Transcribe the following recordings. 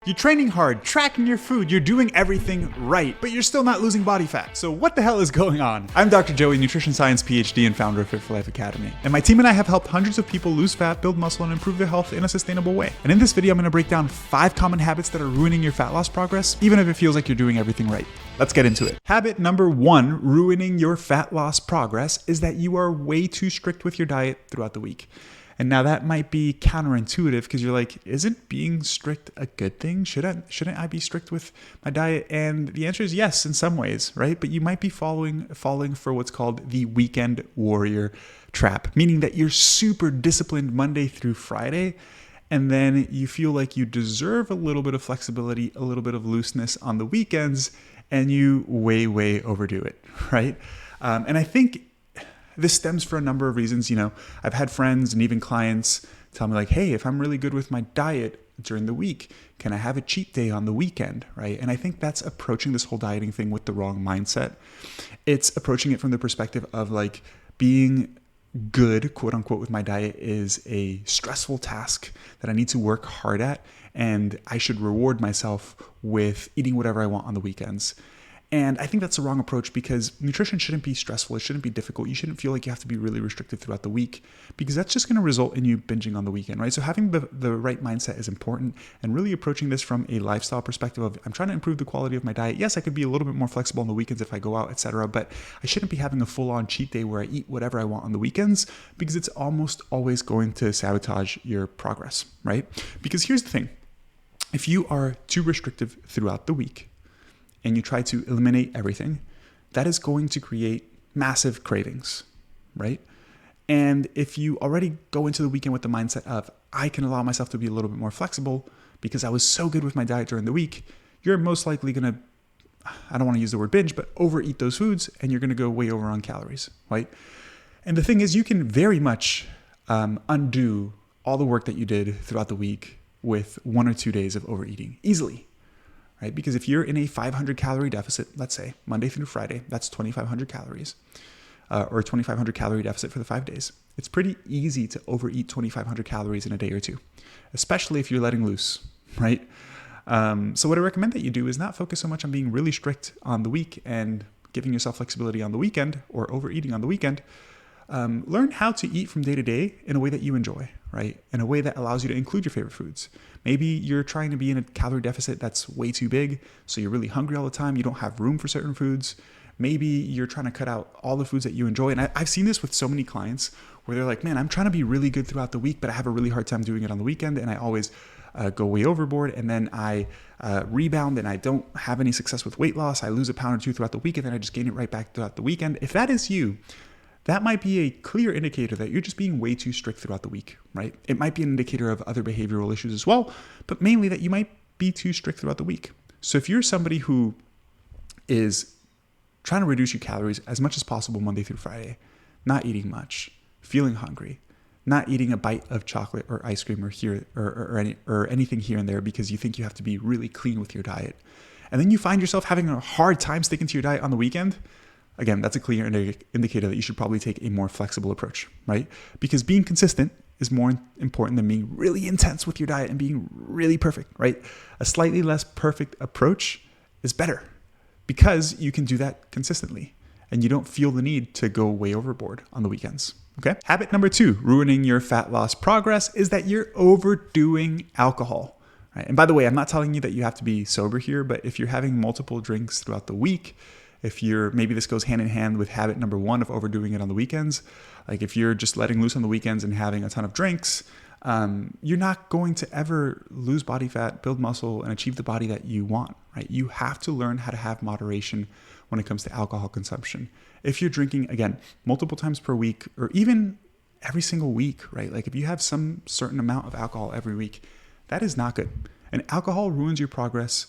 You're training hard, tracking your food, you're doing everything right, but you're still not losing body fat. So what the hell is going on? I'm Dr. Joey, Nutrition Sciences Ph.D. and founder of Fit4Life Academy. And my team and I have helped hundreds of people lose fat, build muscle, and improve their health in a sustainable way. And in this video, I'm going to break down 5 common habits that are ruining your fat loss progress, even if it feels like you're doing everything right. Let's get into it. Habit number 1, ruining your fat loss progress, is that you are way too strict with your diet throughout the week. And now that might be counterintuitive because you're like, isn't being strict a good thing? Shouldn't I be strict with my diet? And the answer is yes, in some ways, right? But you might be falling for what's called the weekend warrior trap, meaning that you're super disciplined Monday through Friday, and then you feel like you deserve a little bit of flexibility, a little bit of looseness on the weekends, and you way overdo it, right? And I think this stems for a number of reasons. You know, I've had friends and even clients tell me like, hey, if I'm really good with my diet during the week, can I have a cheat day on the weekend, right? And I think that's approaching this whole dieting thing with the wrong mindset. It's approaching it from the perspective of like being good, quote unquote, with my diet is a stressful task that I need to work hard at, and I should reward myself with eating whatever I want on the weekends. And I think that's the wrong approach because nutrition shouldn't be stressful. It shouldn't be difficult. You shouldn't feel like you have to be really restricted throughout the week because that's just going to result in you binging on the weekend, right? So having the right mindset is important, and really approaching this from a lifestyle perspective of I'm trying to improve the quality of my diet. Yes, I could be a little bit more flexible on the weekends if I go out, etc. But I shouldn't be having a full-on cheat day where I eat whatever I want on the weekends because it's almost always going to sabotage your progress, right? Because here's the thing. If you are too restrictive throughout the week, and you try to eliminate everything, that is going to create massive cravings, right? And if you already go into the weekend with the mindset of, I can allow myself to be a little bit more flexible because I was so good with my diet during the week, you're most likely gonna, I don't wanna use the word binge, but overeat those foods, and you're gonna go way over on calories, right? And the thing is, you can very much undo all the work that you did throughout the week with 1 or 2 days of overeating, easily. Right? Because if you're in a 500 calorie deficit, let's say Monday through Friday, that's 2,500 calories, or 2,500 calorie deficit for the 5 days. It's pretty easy to overeat 2,500 calories in a day or two, especially if you're letting loose, right? So what I recommend that you do is not focus so much on being really strict on the week and giving yourself flexibility on the weekend or overeating on the weekend. Learn how to eat from day to day in a way that you enjoy, right? In a way that allows you to include your favorite foods. Maybe you're trying to be in a calorie deficit that's way too big, so you're really hungry all the time. You don't have room for certain foods. Maybe you're trying to cut out all the foods that you enjoy. And I've seen this with so many clients where they're like, man, I'm trying to be really good throughout the week, but I have a really hard time doing it on the weekend. And I always go way overboard. And then I rebound and I don't have any success with weight loss. I lose a pound or two throughout the week, and then I just gain it right back throughout the weekend. If that is you, that might be a clear indicator that you're just being way too strict throughout the week, right? It might be an indicator of other behavioral issues as well, but mainly that you might be too strict throughout the week. So if you're somebody who is trying to reduce your calories as much as possible Monday through Friday, not eating much, feeling hungry, not eating a bite of chocolate or ice cream or anything here and there because you think you have to be really clean with your diet, and then you find yourself having a hard time sticking to your diet on the weekend, again, that's a clear indicator that you should probably take a more flexible approach, right? Because being consistent is more important than being really intense with your diet and being really perfect, right? A slightly less perfect approach is better because you can do that consistently and you don't feel the need to go way overboard on the weekends, okay? Habit number 2, ruining your fat loss progress, is that you're overdoing alcohol, right? And by the way, I'm not telling you that you have to be sober here, but if you're having multiple drinks throughout the week, maybe this goes hand in hand with habit number 1 of overdoing it on the weekends. Like if you're just letting loose on the weekends and having a ton of drinks, you're not going to ever lose body fat, build muscle, and achieve the body that you want, right? You have to learn how to have moderation when it comes to alcohol consumption. If you're drinking, again, multiple times per week or even every single week, right? Like if you have some certain amount of alcohol every week, that is not good. And alcohol ruins your progress,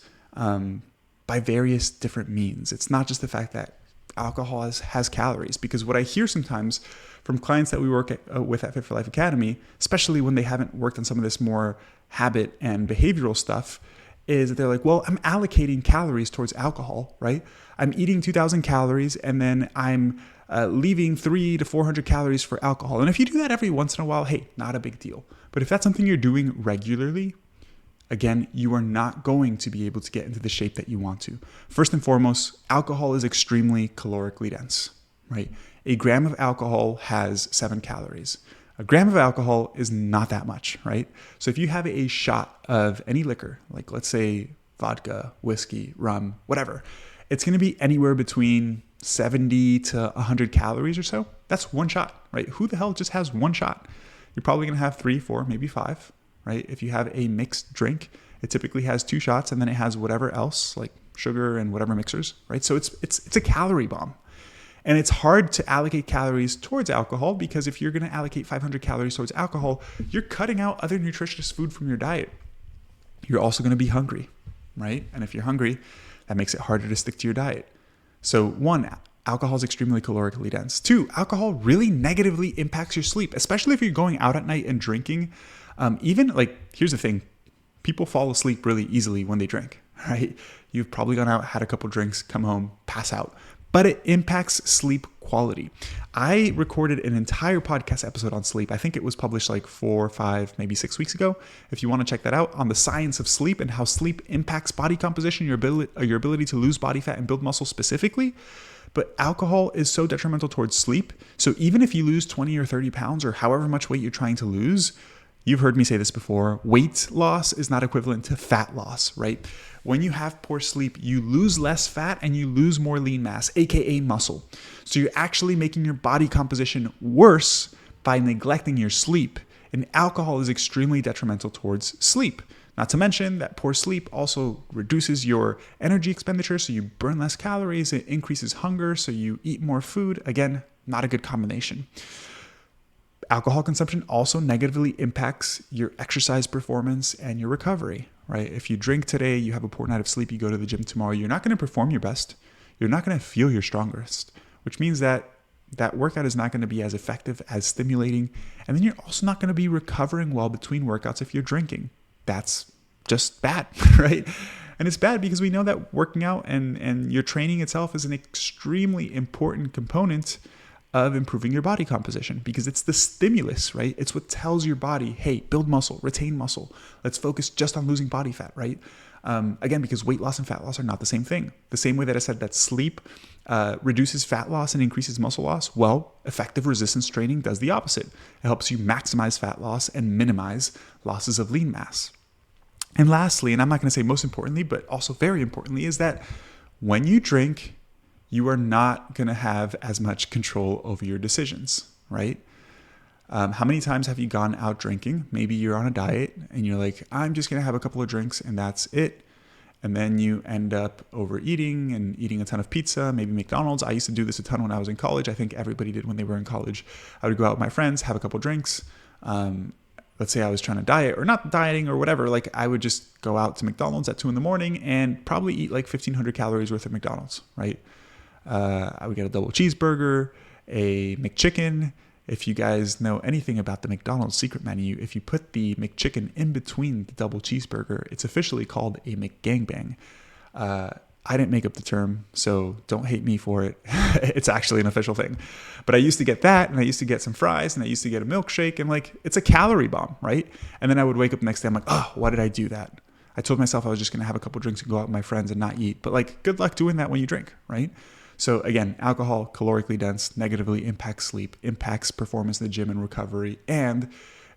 by various different means. It's not just the fact that alcohol has calories, because what I hear sometimes from clients that we work with at Fit4Life Academy, especially when they haven't worked on some of this more habit and behavioral stuff, is that they're like, well, I'm allocating calories towards alcohol, right? I'm eating 2,000 calories and then I'm leaving 300 to 400 calories for alcohol. And if you do that every once in a while, hey, not a big deal. But if that's something you're doing regularly, again, you are not going to be able to get into the shape that you want to. First and foremost, alcohol is extremely calorically dense, right? A gram of alcohol has 7 calories. A gram of alcohol is not that much, right? So if you have a shot of any liquor, like let's say vodka, whiskey, rum, whatever, it's going to be anywhere between 70 to 100 calories or so. That's one shot, right? Who the hell just has one shot? You're probably going to have 3, 4, maybe 5, right? If you have a mixed drink, it typically has 2 shots and then it has whatever else, like sugar and whatever mixers, right? So it's a calorie bomb. And it's hard to allocate calories towards alcohol because if you're going to allocate 500 calories towards alcohol, you're cutting out other nutritious food from your diet. You're also going to be hungry, right? And if you're hungry, that makes it harder to stick to your diet. So 1, alcohol is extremely calorically dense. 2, alcohol really negatively impacts your sleep, especially if you're going out at night and drinking. Here's the thing, people fall asleep really easily when they drink, right? You've probably gone out, had a couple drinks, come home, pass out. But it impacts sleep quality. I recorded an entire podcast episode on sleep. I think it was published like 4, 5, maybe 6 weeks ago. If you want to check that out, on the science of sleep and how sleep impacts body composition, your ability to lose body fat and build muscle specifically. But alcohol is so detrimental towards sleep. So even if you lose 20 or 30 pounds or however much weight you're trying to lose, you've heard me say this before, weight loss is not equivalent to fat loss, right? When you have poor sleep, you lose less fat and you lose more lean mass, aka muscle. So you're actually making your body composition worse by neglecting your sleep. And alcohol is extremely detrimental towards sleep. Not to mention that poor sleep also reduces your energy expenditure, so you burn less calories. It increases hunger, so you eat more food. Again, not a good combination. Alcohol consumption also negatively impacts your exercise performance and your recovery, right? If you drink today, you have a poor night of sleep, you go to the gym tomorrow, you're not going to perform your best. You're not going to feel your strongest, which means that workout is not going to be as effective, as stimulating. And then you're also not going to be recovering well between workouts if you're drinking. That's just bad, right? And it's bad because we know that working out and your training itself is an extremely important component of improving your body composition because it's the stimulus, right? It's what tells your body, hey, build muscle, retain muscle. Let's focus just on losing body fat, right? Again, because weight loss and fat loss are not the same thing. The same way that I said that sleep reduces fat loss and increases muscle loss, well, effective resistance training does the opposite. It helps you maximize fat loss and minimize losses of lean mass. And lastly, and I'm not going to say most importantly, but also very importantly, is that when you drink, you are not going to have as much control over your decisions, right? How many times have you gone out drinking? Maybe you're on a diet and you're like, I'm just going to have a couple of drinks and that's it. And then you end up overeating and eating a ton of pizza, maybe McDonald's. I used to do this a ton when I was in college. I think everybody did when they were in college. I would go out with my friends, have a couple of drinks. Let's say I was trying to diet or not dieting or whatever. Like I would just go out to McDonald's at 2 a.m. and probably eat like 1,500 calories worth of McDonald's, right? I would get a double cheeseburger, a McChicken. If you guys know anything about the McDonald's secret menu, if you put the McChicken in between the double cheeseburger, it's officially called a McGangbang. I didn't make up the term, so don't hate me for it. It's actually an official thing. But I used to get that, and I used to get some fries, and I used to get a milkshake, and like, it's a calorie bomb, right? And then I would wake up the next day, I'm like, oh, why did I do that? I told myself I was just going to have a couple drinks and go out with my friends and not eat. But like, good luck doing that when you drink, right? So again, alcohol, calorically dense, negatively impacts sleep, impacts performance in the gym and recovery, and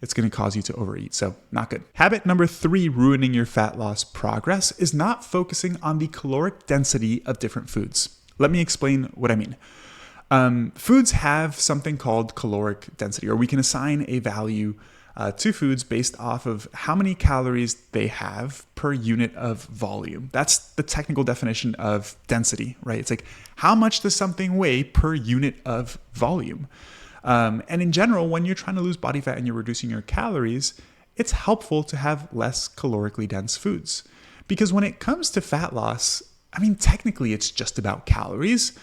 it's going to cause you to overeat. So not good. Habit number 3, ruining your fat loss progress, is not focusing on the caloric density of different foods. Let me explain what I mean. Foods have something called caloric density, or we can assign a value to foods based off of how many calories they have per unit of volume. That's the technical definition of density, right? It's like, how much does something weigh per unit of volume? And in general, when you're trying to lose body fat and you're reducing your calories, it's helpful to have less calorically dense foods. Because when it comes to fat loss, I mean, technically it's just about calories,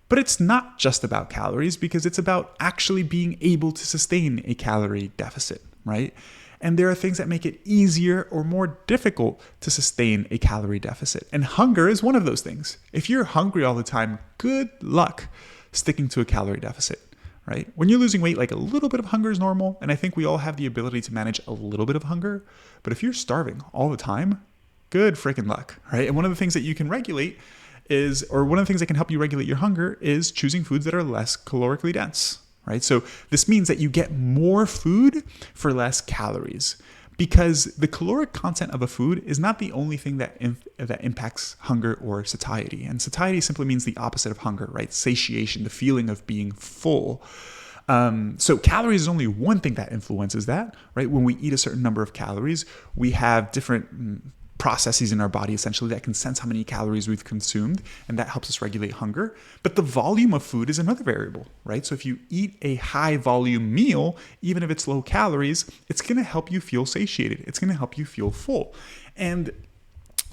but it's not just about calories because it's about actually being able to sustain a calorie deficit, right? And there are things that make it easier or more difficult to sustain a calorie deficit. And hunger is one of those things. If you're hungry all the time, good luck sticking to a calorie deficit, right? When you're losing weight, like a little bit of hunger is normal. And I think we all have the ability to manage a little bit of hunger. But if you're starving all the time, good freaking luck, right? And one of the things that you can regulate is, or one of the things that can help you regulate your hunger is choosing foods that are less calorically dense, right? So this means that you get more food for less calories, because the caloric content of a food is not the only thing that impacts hunger or satiety. And satiety simply means the opposite of hunger, right? Satiation, the feeling of being full. So calories is only one thing that influences that, right? When we eat a certain number of calories, we have different processes in our body essentially that can sense how many calories we've consumed, and that helps us regulate hunger. But the volume of food is another variable, right? So if you eat a high volume meal, even if it's low calories, it's going to help you feel satiated. It's going to help you feel full. And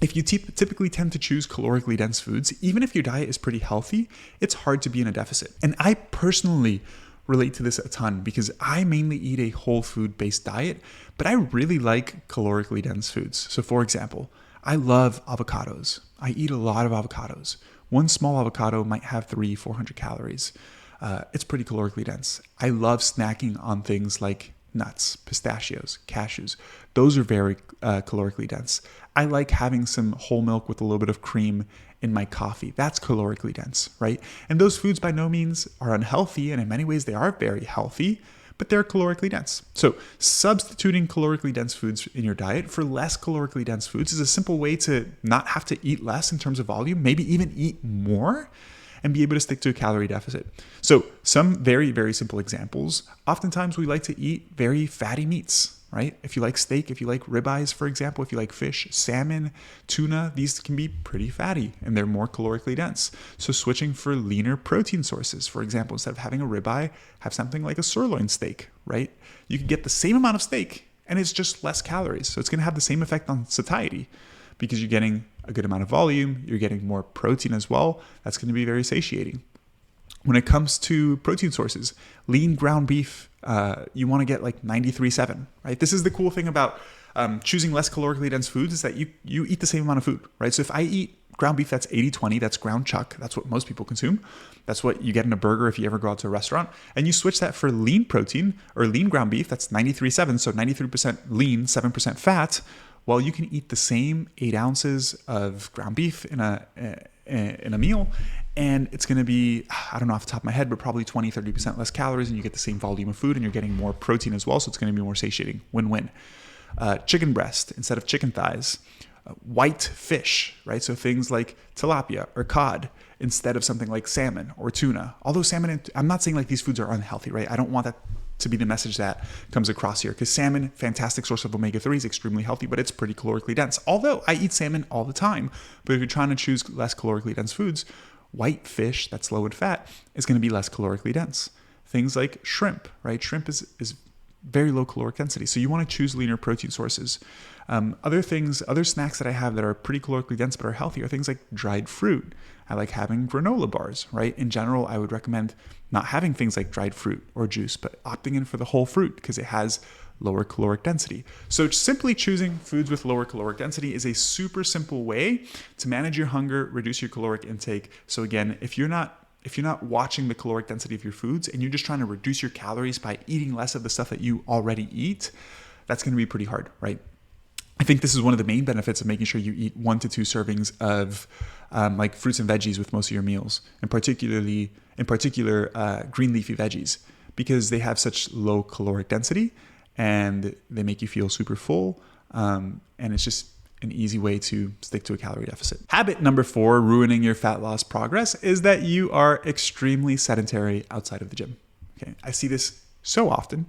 if you typically tend to choose calorically dense foods, even if your diet is pretty healthy, it's hard to be in a deficit. And I personally relate to this a ton because I mainly eat a whole food based diet, but I really like calorically dense foods. So for example, I love avocados. I eat a lot of avocados. One small avocado might have 300-400 calories. It's pretty calorically dense. I love snacking on things like nuts, pistachios, cashews. Those are very calorically dense. I like having some whole milk with a little bit of cream in my coffee. That's calorically dense, right? And those foods by no means are unhealthy, and in many ways they are very healthy, but they're calorically dense. So substituting calorically dense foods in your diet for less calorically dense foods is a simple way to not have to eat less in terms of volume, maybe even eat more, and be able to stick to a calorie deficit. So some very, very simple examples. Oftentimes we like to eat very fatty meats, right? If you like steak, if you like ribeyes, for example, if you like fish, salmon, tuna, these can be pretty fatty and they're more calorically dense. So switching for leaner protein sources, for example, instead of having a ribeye, have something like a sirloin steak, right? You can get the same amount of steak and it's just less calories. So it's going to have the same effect on satiety because you're getting a good amount of volume, you're getting more protein as well. That's going to be very satiating. When it comes to protein sources, lean ground beef, you want to get like 93.7, right? This is the cool thing about choosing less calorically dense foods is that you eat the same amount of food, right? So if I eat ground beef that's 80-20, that's ground chuck, that's what most people consume. That's what you get in a burger if you ever go out to a restaurant. And you switch that for lean protein or lean ground beef, that's 93.7, so 93% lean, 7% fat. Well, you can eat the same 8 ounces of ground beef in a meal, and it's going to be, I don't know off the top of my head, but probably 20-30% less calories, and you get the same volume of food, and you're getting more protein as well, so it's going to be more satiating. Win-win. Chicken breast instead of chicken thighs. White fish, right? So things like tilapia or cod instead of something like salmon or tuna. Although salmon, I'm not saying like these foods are unhealthy, right? I don't want that to be the message that comes across here, because salmon, fantastic source of omega-3s, extremely healthy, but it's pretty calorically dense. Although I eat salmon all the time, but if you're trying to choose less calorically dense foods, white fish that's low in fat is going to be less calorically dense. Things like shrimp, right? Shrimp is very low caloric density. So you want to choose leaner protein sources. Other snacks that I have that are pretty calorically dense but are healthy are things like dried fruit. I like having granola bars, right? In general, I would recommend not having things like dried fruit or juice, but opting in for the whole fruit because it has lower caloric density. So simply choosing foods with lower caloric density is a super simple way to manage your hunger, reduce your caloric intake. So again, if you're not watching the caloric density of your foods and you're just trying to reduce your calories by eating less of the stuff that you already eat, that's going to be pretty hard, right? I think this is one of the main benefits of making sure you eat 1 to 2 servings of like fruits and veggies with most of your meals, and in particular green leafy veggies, because they have such low caloric density and they make you feel super full, and it's just an easy way to stick to a calorie deficit. Habit number 4, ruining your fat loss progress, is that you are extremely sedentary outside of the gym. Okay, I see this so often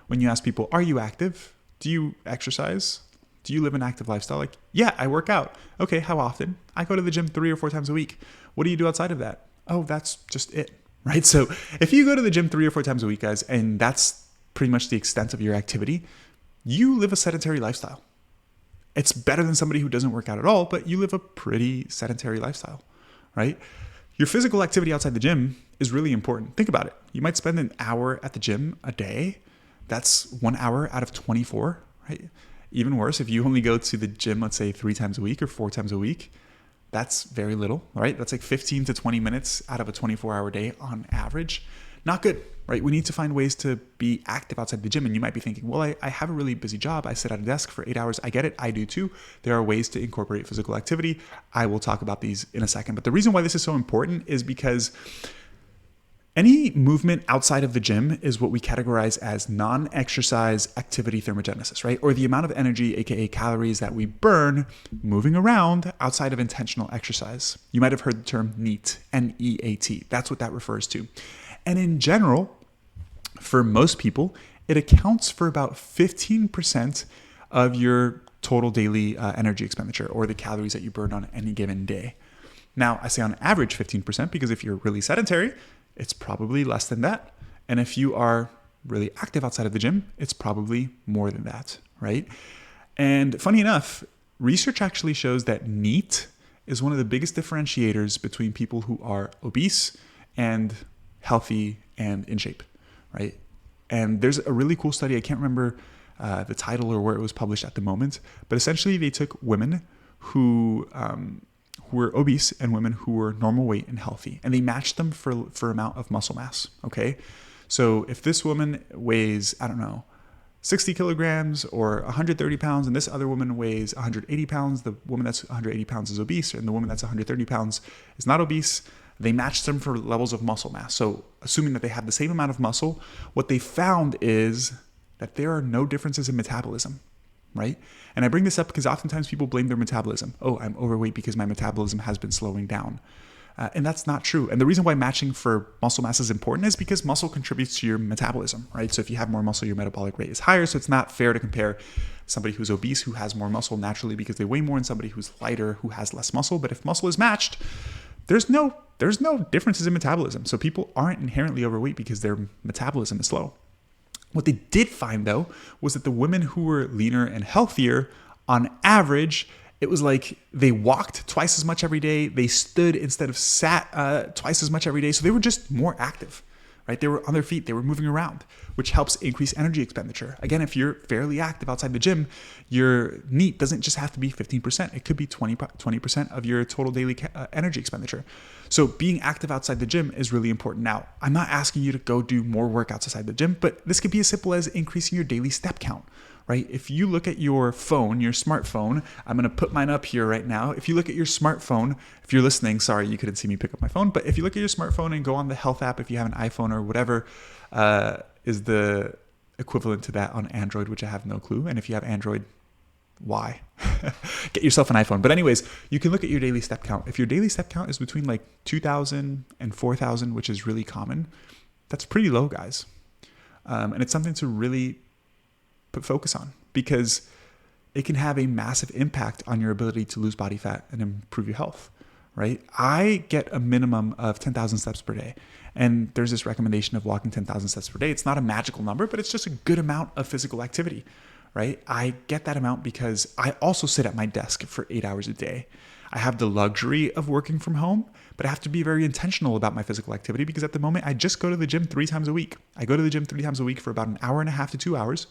when you ask people, are you active? Do you exercise? Do you live an active lifestyle? Like, yeah, I work out. Okay, how often? I go to the gym 3 or 4 times a week. What do you do outside of that? Oh, that's just it, right? So if you go to the gym 3 or 4 times a week, guys, and that's pretty much the extent of your activity, you live a sedentary lifestyle. It's better than somebody who doesn't work out at all, but you live a pretty sedentary lifestyle, right? Your physical activity outside the gym is really important. Think about it. You might spend an hour at the gym a day. That's 1 hour out of 24, right? Even worse, if you only go to the gym, let's say 3 times a week or 4 times a week, that's very little, right? That's like 15 to 20 minutes out of a 24-hour day on average. Not good, right? We need to find ways to be active outside the gym. And you might be thinking, well, I have a really busy job. I sit at a desk for 8 hours. I get it. I do too. There are ways to incorporate physical activity. I will talk about these in a second. But the reason why this is so important is because any movement outside of the gym is what we categorize as non-exercise activity thermogenesis, right? Or the amount of energy, aka calories, that we burn moving around outside of intentional exercise. You might have heard the term NEAT, N-E-A-T. That's what that refers to. And in general, for most people, it accounts for about 15% of your total daily energy expenditure, or the calories that you burn on any given day. Now, I say on average 15% because if you're really sedentary, it's probably less than that. And if you are really active outside of the gym, it's probably more than that, right? And funny enough, research actually shows that NEAT is one of the biggest differentiators between people who are obese and healthy and in shape, right? And there's a really cool study. I can't remember the title or where it was published at the moment, but essentially they took women who were obese and women who were normal weight and healthy, and they matched them for amount of muscle mass. Okay. So if this woman weighs, 60 kilograms or 130 pounds, and this other woman weighs 180 pounds, the woman that's 180 pounds is obese, and the woman that's 130 pounds is not obese. They matched them for levels of muscle mass. So assuming that they have the same amount of muscle, what they found is that there are no differences in metabolism, right? And I bring this up because oftentimes people blame their metabolism. Oh, I'm overweight because my metabolism has been slowing down. And that's not true. And the reason why matching for muscle mass is important is because muscle contributes to your metabolism, right? So if you have more muscle, your metabolic rate is higher. So it's not fair to compare somebody who's obese who has more muscle naturally because they weigh more and somebody who's lighter who has less muscle. But if muscle is matched, there's no differences in metabolism. So people aren't inherently overweight because their metabolism is slow. What they did find, though, was that the women who were leaner and healthier, on average, it was like they walked twice as much every day. They stood instead of sat twice as much every day. So they were just more active, right? They were on their feet. They were moving around, which helps increase energy expenditure. Again, if you're fairly active outside the gym, your NEAT doesn't just have to be 15%. It could be 20% of your total daily energy expenditure. So being active outside the gym is really important. Now, I'm not asking you to go do more workouts outside the gym, but this could be as simple as increasing your daily step count, right? If you look at your phone, your smartphone, I'm going to put mine up here right now. If you look at your smartphone, if you're listening, sorry, you couldn't see me pick up my phone, but if you look at your smartphone and go on the health app, if you have an iPhone or whatever is the equivalent to that on Android, which I have no clue. And if you have Android, why? Get yourself an iPhone. But anyways, you can look at your daily step count. If your daily step count is between like 2,000 and 4,000, which is really common, that's pretty low, guys. And it's something to really put focus on because it can have a massive impact on your ability to lose body fat and improve your health, right? I get a minimum of 10,000 steps per day. And there's this recommendation of walking 10,000 steps per day. It's not a magical number, but it's just a good amount of physical activity, right? I get that amount because I also sit at my desk for 8 hours a day. I have the luxury of working from home, but I have to be very intentional about my physical activity because at the moment I just go to the gym 3 times a week. I go to the gym 3 times a week for about an hour and a half to 2 hours.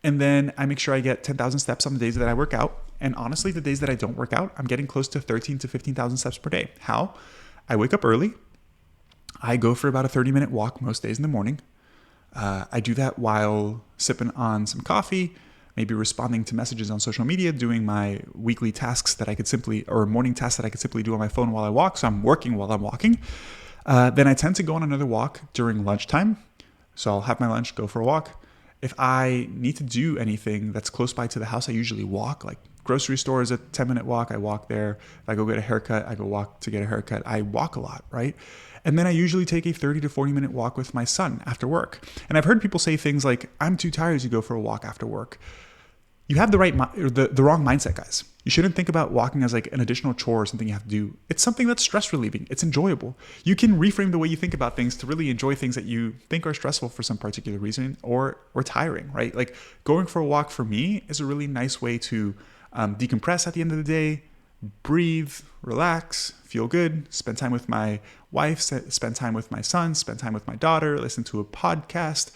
And then I make sure I get 10,000 steps on the days that I work out. And honestly, the days that I don't work out, I'm getting close to 13 to 15,000 steps per day. How? I wake up early. I go for about a 30-minute walk most days in the morning. I do that while sipping on some coffee, maybe responding to messages on social media, doing my weekly tasks that I could simply, or morning tasks that I could simply do on my phone while I walk. So I'm working while I'm walking. Then I tend to go on another walk during lunchtime. So I'll have my lunch, go for a walk. If I need to do anything that's close by to the house, I usually walk. Like grocery store is a 10-minute walk. I walk there. If I go get a haircut, I go walk to get a haircut. I walk a lot, right? And then I usually take a 30 to 40-minute walk with my son after work. And I've heard people say things like, I'm too tired to go for a walk after work. You have the wrong mindset, guys. You shouldn't think about walking as like an additional chore or something you have to do. It's something that's stress relieving. It's enjoyable. You can reframe the way you think about things to really enjoy things that you think are stressful for some particular reason or tiring, right? Like going for a walk for me is a really nice way to decompress at the end of the day, breathe, relax, feel good, spend time with my wife, spend time with my son, spend time with my daughter, listen to a podcast.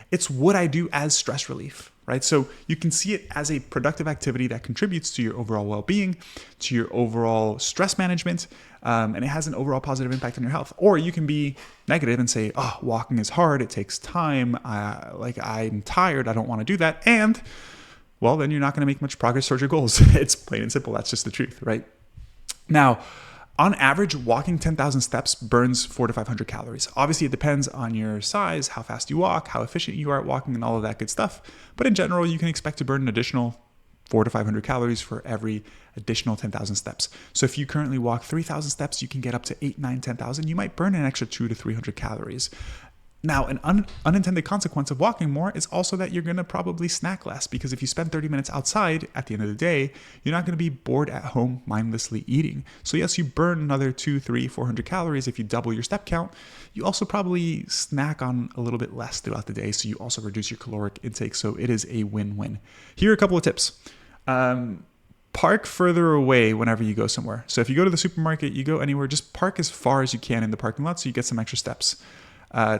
It's what I do as stress relief, right? So you can see it as a productive activity that contributes to your overall well-being, to your overall stress management, and it has an overall positive impact on your health. Or you can be negative and say, oh, walking is hard, it takes time, I'm tired, I don't want to do that. And, well, then you're not going to make much progress towards your goals. It's plain and simple. That's just the truth, right? Now, on average, walking 10,000 steps burns 400 to 500 calories. Obviously, it depends on your size, how fast you walk, how efficient you are at walking, and all of that good stuff. But in general, you can expect to burn an additional 400 to 500 calories for every additional 10,000 steps. So if you currently walk 3,000 steps, you can get up to 8, 9, 10,000. You might burn an extra 200 to 300 calories. Now, an unintended consequence of walking more is also that you're going to probably snack less, because if you spend 30 minutes outside at the end of the day, you're not going to be bored at home mindlessly eating. So yes, you burn another 200, 300, 400 calories if you double your step count. You also probably snack on a little bit less throughout the day, so you also reduce your caloric intake. So it is a win-win. Here are a couple of tips. Park further away whenever you go somewhere. So if you go to the supermarket, you go anywhere, just park as far as you can in the parking lot so you get some extra steps.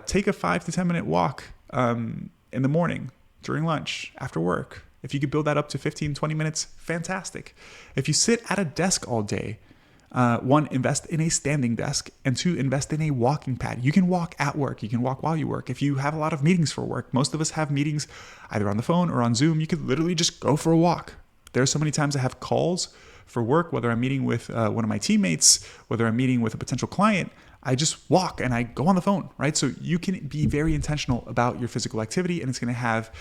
Take a 5 to 10 minute walk in the morning, during lunch, after work. If you could build that up to 15, 20 minutes, fantastic. If you sit at a desk all day, one, invest in a standing desk, and two, invest in a walking pad. You can walk at work. You can walk while you work. If you have a lot of meetings for work, most of us have meetings either on the phone or on Zoom. You could literally just go for a walk. There are so many times I have calls for work, whether I'm meeting with one of my teammates, whether I'm meeting with a potential client, I just walk and I go on the phone, right? So you can be very intentional about your physical activity, and it's going to have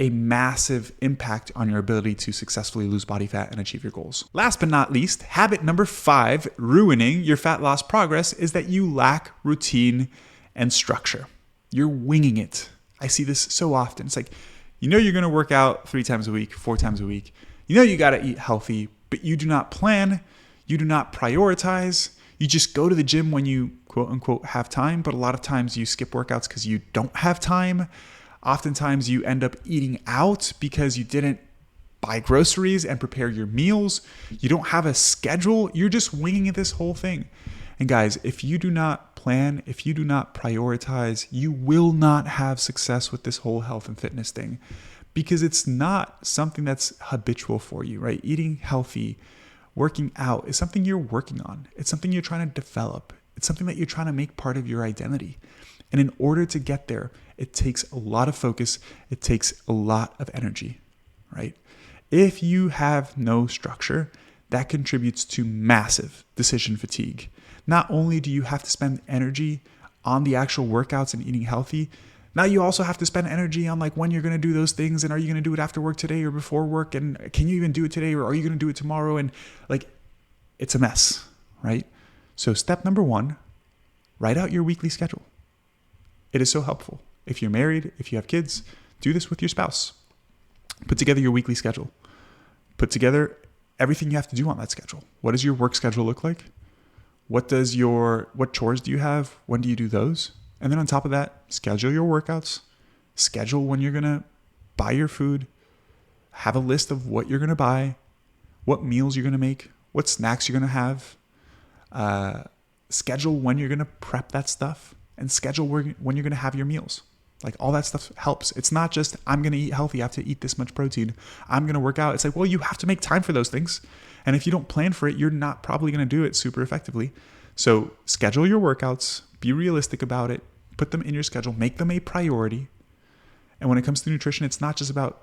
a massive impact on your ability to successfully lose body fat and achieve your goals. Last but not least, habit number 5, ruining your fat loss progress, is that you lack routine and structure. You're winging it. I see this so often. It's like, you know you're going to work out 3 times a week, 4 times a week. You know you got to eat healthy, but you do not plan. You do not prioritize. You just go to the gym when you quote unquote have time, but a lot of times you skip workouts because you don't have time. Oftentimes you end up eating out because you didn't buy groceries and prepare your meals. You don't have a schedule. You're just winging this whole thing. And guys, if you do not plan, if you do not prioritize, you will not have success with this whole health and fitness thing, because it's not something that's habitual for you, right? Eating healthy, working out is something you're working on. It's something you're trying to develop. It's something that you're trying to make part of your identity. And in order to get there, it takes a lot of focus. It takes a lot of energy, right? If you have no structure, that contributes to massive decision fatigue. Not only do you have to spend energy on the actual workouts and eating healthy, now you also have to spend energy on like when you're going to do those things, and are you going to do it after work today or before work, and can you even do it today, or are you going to do it tomorrow? And like, it's a mess, right? So step number 1, write out your weekly schedule. It is so helpful. If you're married, if you have kids, do this with your spouse. Put together your weekly schedule. Put together everything you have to do on that schedule. What does your work schedule look like? What chores do you have? When do you do those? And then on top of that, schedule your workouts, schedule when you're going to buy your food, have a list of what you're going to buy, what meals you're going to make, what snacks you're going to have, schedule when you're going to prep that stuff, and schedule when you're going to have your meals. Like, all that stuff helps. It's not just, I'm going to eat healthy, I have to eat this much protein, I'm going to work out. It's like, well, you have to make time for those things. And if you don't plan for it, you're not probably going to do it super effectively. So schedule your workouts, be realistic about it, put them in your schedule, make them a priority. And when it comes to nutrition, it's not just about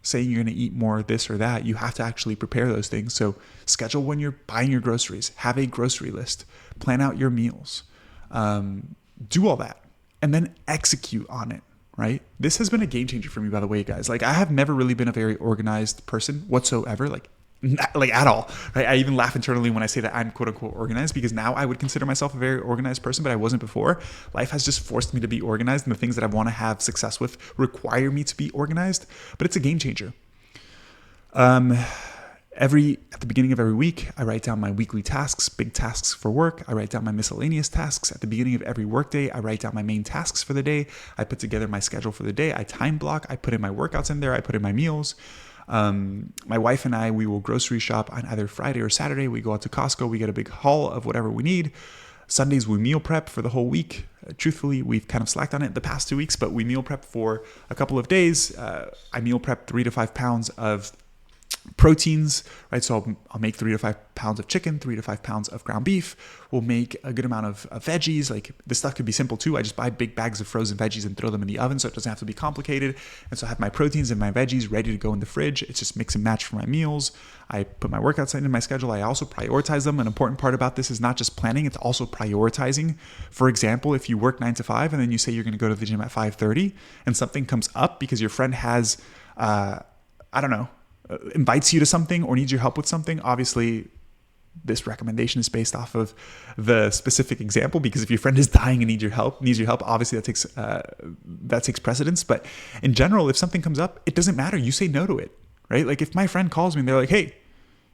saying you're going to eat more this or that. You have to actually prepare those things. So schedule when you're buying your groceries, have a grocery list, plan out your meals, do all that, and then execute on it, right? This has been a game changer for me, by the way, guys. Like, I have never really been a very organized person whatsoever, like at all, right? I even laugh internally when I say that I'm quote unquote organized, because now I would consider myself a very organized person, but I wasn't before. Life has just forced me to be organized, and the things that I want to have success with require me to be organized, but it's a game changer. At the beginning of every week, I write down my weekly tasks, big tasks for work. I write down my miscellaneous tasks. At the beginning of every workday, I write down my main tasks for the day. I put together my schedule for the day. I time block. I put in my workouts in there. I put in my meals. My wife and I, we will grocery shop on either Friday or Saturday. We go out to Costco. We get a big haul of whatever we need. Sundays we meal prep for the whole week. Truthfully, we've kind of slacked on it the past 2 weeks, but we meal prep for a couple of days. I meal prep 3 to 5 pounds of proteins, right? So I'll make 3 to 5 pounds of chicken, 3 to 5 pounds of ground beef. We'll make a good amount of veggies. Like this stuff could be simple too. I just buy big bags of frozen veggies and throw them in the oven so it doesn't have to be complicated. And so I have my proteins and my veggies ready to go in the fridge. It's just mix and match for my meals. I put my workouts in my schedule. I also prioritize them. An important part about this is not just planning, it's also prioritizing. For example, if you work 9 to 5 and then you say you're going to go to the gym at 5:30 and something comes up because your friend has, invites you to something or needs your help with something, obviously this recommendation is based off of the specific example, because if your friend is dying and needs your help, obviously that takes precedence. But in general, if something comes up, it doesn't matter. You say no to it, right? Like if my friend calls me and they're like, hey,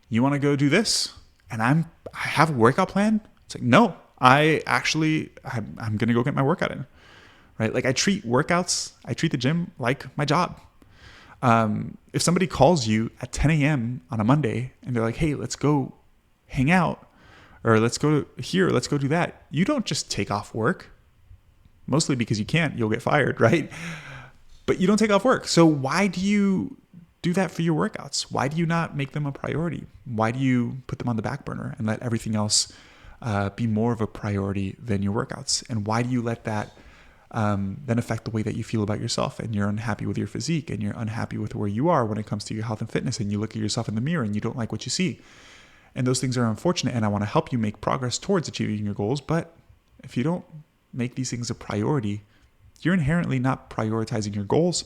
you want to go do this? And I have a workout plan. It's like, no, I'm going to go get my workout in, right? Like I treat the gym like my job. If somebody calls you at 10 a.m. on a Monday and they're like, hey, let's go hang out, or let's go here, let's go do that, you don't just take off work, mostly because you can't, you'll get fired, right? But you don't take off work. So why do you do that for your workouts? Why do you not make them a priority? Why do you put them on the back burner and let everything else be more of a priority than your workouts? And why do you let that then affect the way that you feel about yourself, and you're unhappy with your physique, and you're unhappy with where you are when it comes to your health and fitness, and you look at yourself in the mirror and you don't like what you see? And those things are unfortunate, and I want to help you make progress towards achieving your goals. But if you don't make these things a priority, you're inherently not prioritizing your goals,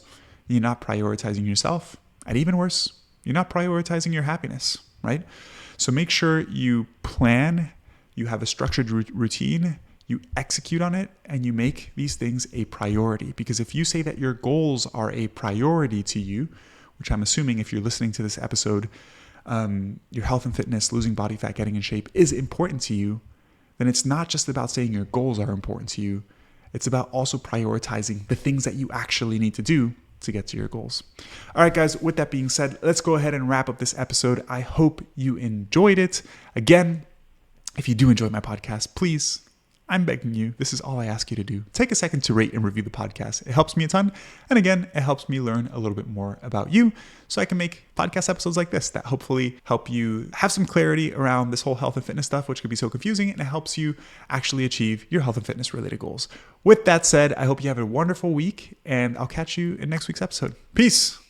you're not prioritizing yourself, and even worse, you're not prioritizing your happiness, right? So make sure you plan, you have a structured routine, you execute on it, and you make these things a priority. Because if you say that your goals are a priority to you, which I'm assuming if you're listening to this episode, your health and fitness, losing body fat, getting in shape is important to you, then it's not just about saying your goals are important to you. It's about also prioritizing the things that you actually need to do to get to your goals. All right, guys, with that being said, let's go ahead and wrap up this episode. I hope you enjoyed it. Again, if you do enjoy my podcast, please, I'm begging you, this is all I ask you to do. Take a second to rate and review the podcast. It helps me a ton. And again, it helps me learn a little bit more about you so I can make podcast episodes like this that hopefully help you have some clarity around this whole health and fitness stuff, which can be so confusing, and it helps you actually achieve your health and fitness related goals. With that said, I hope you have a wonderful week, and I'll catch you in next week's episode. Peace.